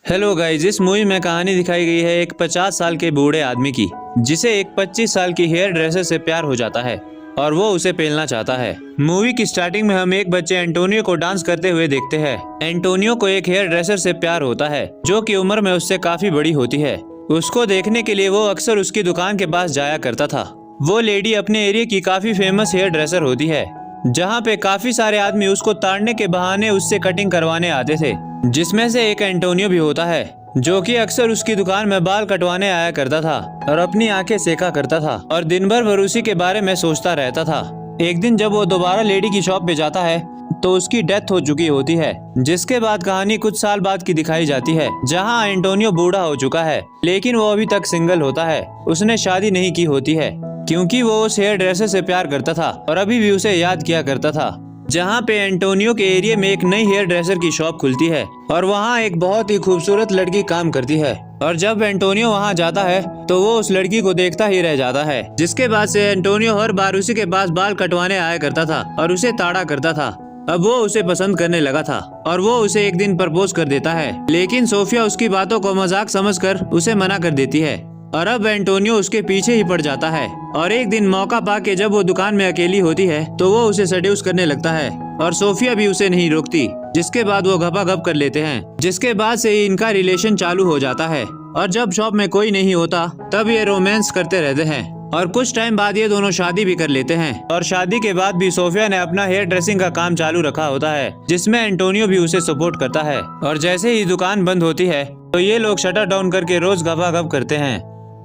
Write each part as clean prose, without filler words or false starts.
Hello guys, इस movie में कहानी दिखाई गई है एक 50 साल के बूढ़े आदमी की, जिसे एक 25 साल की हेयर ड्रेसर से प्यार हो जाता है और वो उसे पेलना चाहता है। मूवी की स्टार्टिंग में हम एक बच्चे एंटोनियो को डांस करते हुए देखते हैं। एंटोनियो को एक हेयर ड्रेसर से प्यार होता है जो कि उम्र में उससे काफी बड़ी होती है। उसको देखने के लिए वो अक्सर उसकी दुकान के पास जाया करता था। वो लेडी अपने एरिया की काफी फेमस हेयर ड्रेसर होती है, जहाँ पे काफी सारे आदमी उसको ताड़ने के बहाने उससे कटिंग करवाने आते थे, जिसमें से एक एंटोनियो भी होता है, जो कि अक्सर उसकी दुकान में बाल कटवाने आया करता था और अपनी आंखें सेका करता था और दिन भर उसी के बारे में सोचता रहता था। एक दिन जब वो दोबारा लेडी की शॉप पे जाता है तो उसकी डेथ हो चुकी होती है, जिसके बाद कहानी कुछ साल बाद की दिखाई जाती है, जहां एंटोनियो बूढ़ा हो चुका है, लेकिन वो अभी तक सिंगल होता है। उसने शादी नहीं की होती है क्योंकि वो उस हेयर ड्रेसर से प्यार करता था और अभी भी उसे याद किया करता था। जहाँ पे एंटोनियो के एरिया में एक नई हेयर ड्रेसर की शॉप खुलती है और वहाँ एक बहुत ही खूबसूरत लड़की काम करती है, और जब एंटोनियो वहाँ जाता है तो वो उस लड़की को देखता ही रह जाता है। जिसके बाद से एंटोनियो हर बार उसी के पास बाल कटवाने आया करता था और उसे ताड़ा करता था। अब वो उसे पसंद करने लगा था और वो उसे एक दिन प्रपोज कर देता है, लेकिन सोफिया उसकी बातों को मजाक समझकर उसे मना कर देती है और अब एंटोनियो उसके पीछे ही पड़ जाता है। और एक दिन मौका पाके जब वो दुकान में अकेली होती है तो वो उसे सेड्यूस करने लगता है और सोफिया भी उसे नहीं रोकती, जिसके बाद वो घपाघप कर लेते हैं। जिसके बाद से ही इनका रिलेशन चालू हो जाता है और जब शॉप में कोई नहीं होता तब ये रोमांस करते रहते हैं और कुछ टाइम बाद ये दोनों शादी भी कर लेते हैं। और शादी के बाद भी सोफिया ने अपना हेयर ड्रेसिंग का काम चालू रखा होता है, जिसमें एंटोनियो भी उसे सपोर्ट करता है। और जैसे ही दुकान बंद होती है तो ये लोग शटर डाउन करके रोज घपाघप करते हैं।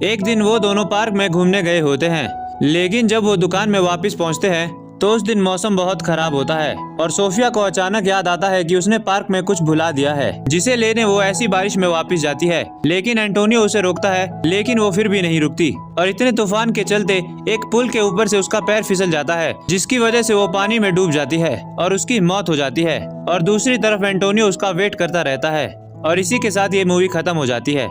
एक दिन वो दोनों पार्क में घूमने गए होते हैं, लेकिन जब वो दुकान में वापस पहुंचते हैं तो उस दिन मौसम बहुत खराब होता है और सोफिया को अचानक याद आता है कि उसने पार्क में कुछ भुला दिया है, जिसे लेने वो ऐसी बारिश में वापस जाती है। लेकिन एंटोनियो उसे रोकता है, लेकिन वो फिर भी नहीं रुकती और इतने तूफान के चलते एक पुल के ऊपर से उसका पैर फिसल जाता है, जिसकी वजह से वो पानी में डूब जाती है और उसकी मौत हो जाती है। और दूसरी तरफ एंटोनियो उसका वेट करता रहता है और इसी के साथ ये मूवी खत्म हो जाती है।